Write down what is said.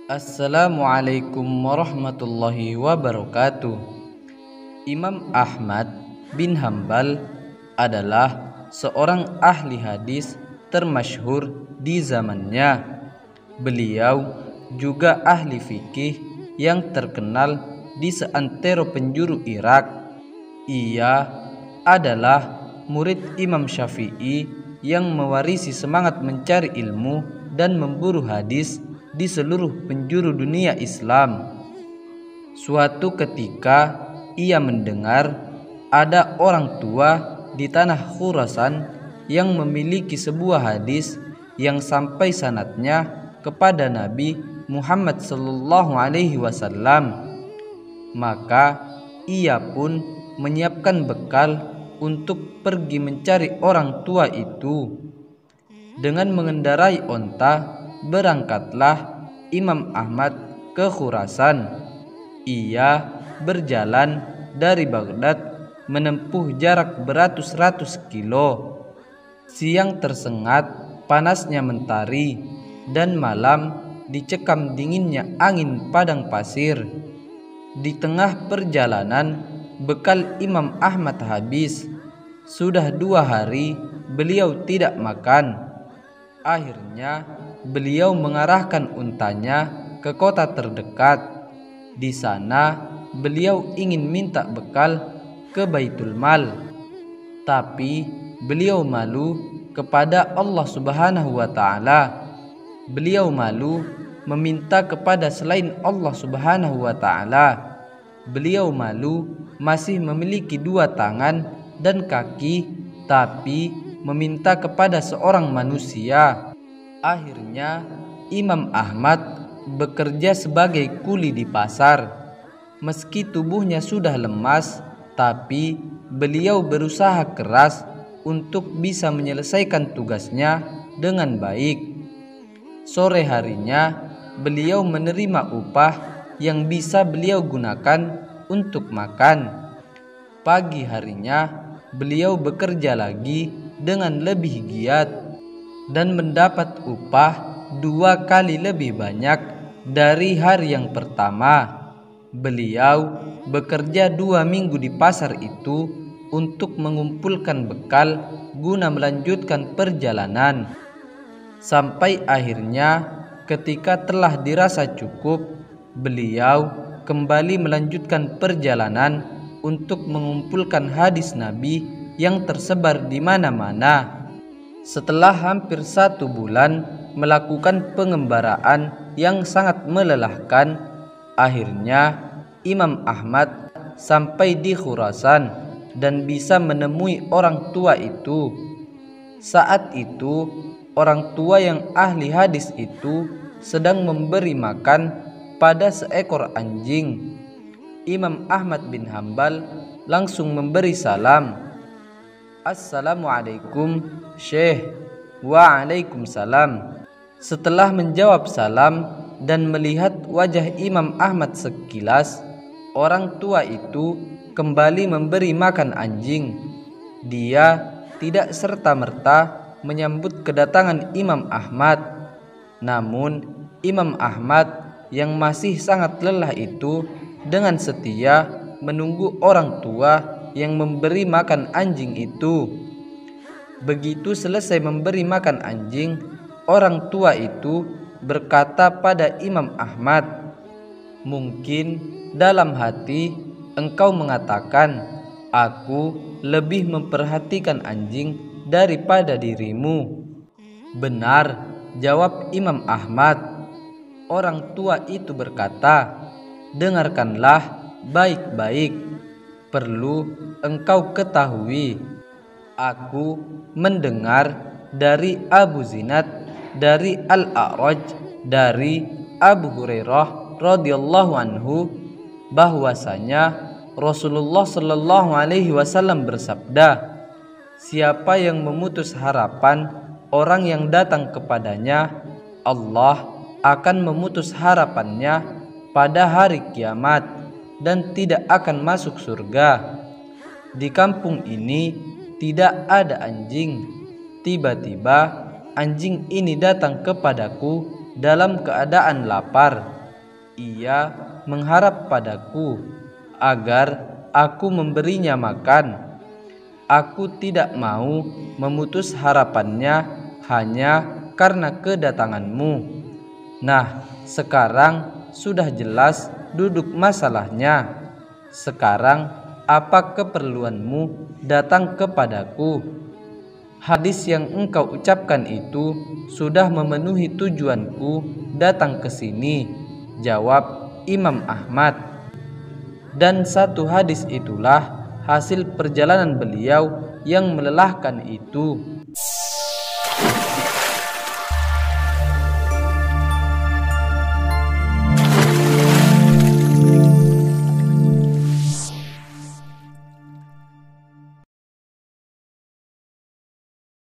Assalamualaikum warahmatullahi wabarakatuh. Imam Ahmad bin Hambal adalah seorang ahli hadis termasyhur di zamannya. Beliau juga ahli fikih yang terkenal di seantero penjuru Irak. Ia adalah murid Imam Syafi'i yang mewarisi semangat mencari ilmu dan memburu hadis di seluruh penjuru dunia Islam. Suatu ketika ia mendengar ada orang tua di tanah Khurasan yang memiliki sebuah hadis yang sampai sanadnya kepada Nabi Muhammad sallallahu alaihi wasallam. Maka ia pun menyiapkan bekal untuk pergi mencari orang tua itu. Dengan mengendarai onta, berangkatlah Imam Ahmad ke Khurasan. Ia berjalan dari Baghdad menempuh jarak beratus-ratus kilo. Siang tersengat panasnya mentari dan malam dicekam dinginnya angin padang pasir. Di tengah perjalanan bekal Imam Ahmad habis. Sudah 2 hari beliau tidak makan. Akhirnya beliau mengarahkan untanya ke kota terdekat. Di sana beliau ingin minta bekal ke Baitul Mal, tapi beliau malu kepada Allah Subhanahu wa taala. Beliau malu meminta kepada selain Allah Subhanahu wa taala. Beliau malu masih memiliki 2 tangan dan kaki, tapi meminta kepada seorang manusia. Akhirnya Imam Ahmad bekerja sebagai kuli di pasar. Meski tubuhnya sudah lemas, tapi beliau berusaha keras untuk bisa menyelesaikan tugasnya dengan baik. Sore harinya beliau menerima upah yang bisa beliau gunakan untuk makan. Pagi harinya beliau bekerja lagi dengan lebih giat dan mendapat upah 2 kali lebih banyak dari hari yang pertama. Beliau bekerja 2 minggu di pasar itu untuk mengumpulkan bekal guna melanjutkan perjalanan. Sampai akhirnya ketika telah dirasa cukup, beliau kembali melanjutkan perjalanan untuk mengumpulkan hadis Nabi yang tersebar di mana-mana. Setelah hampir 1 bulan melakukan pengembaraan yang sangat melelahkan, akhirnya Imam Ahmad sampai di Khurasan dan bisa menemui orang tua itu. Saat itu orang tua yang ahli hadis itu sedang memberi makan pada seekor anjing. Imam Ahmad bin Hambal langsung memberi salam. Assalamualaikum Syekh. Waalaikumsalam. Setelah menjawab salam dan melihat wajah Imam Ahmad sekilas, orang tua itu kembali memberi makan anjing. Dia tidak serta-merta menyambut kedatangan Imam Ahmad. Namun Imam Ahmad yang masih sangat lelah itu dengan setia menunggu orang tua yang memberi makan anjing itu. Begitu selesai memberi makan anjing, orang tua itu berkata pada Imam Ahmad, "Mungkin dalam hati engkau mengatakan, aku lebih memperhatikan anjing daripada dirimu." "Benar," jawab Imam Ahmad. Orang tua itu berkata, "Dengarkanlah baik-baik. Perlu engkau ketahui, aku mendengar dari Abu Zinad, dari Al-A'raj, dari Abu Hurairah radhiyallahu anhu bahwasanya Rasulullah sallallahu alaihi wasallam bersabda, siapa yang memutus harapan orang yang datang kepadanya, Allah akan memutus harapannya pada hari kiamat dan tidak akan masuk surga. Di kampung ini tidak ada anjing. Tiba-tiba anjing ini datang kepadaku dalam keadaan lapar. Ia mengharap padaku agar aku memberinya makan. Aku tidak mau memutus harapannya hanya karena kedatanganmu. Nah, sekarang sudah jelas duduk masalahnya. Sekarang apa keperluanmu datang kepadaku? Hadis yang engkau ucapkan itu sudah memenuhi tujuanku datang ke sini, jawab Imam Ahmad. Dan satu hadis itulah hasil perjalanan beliau yang melelahkan itu.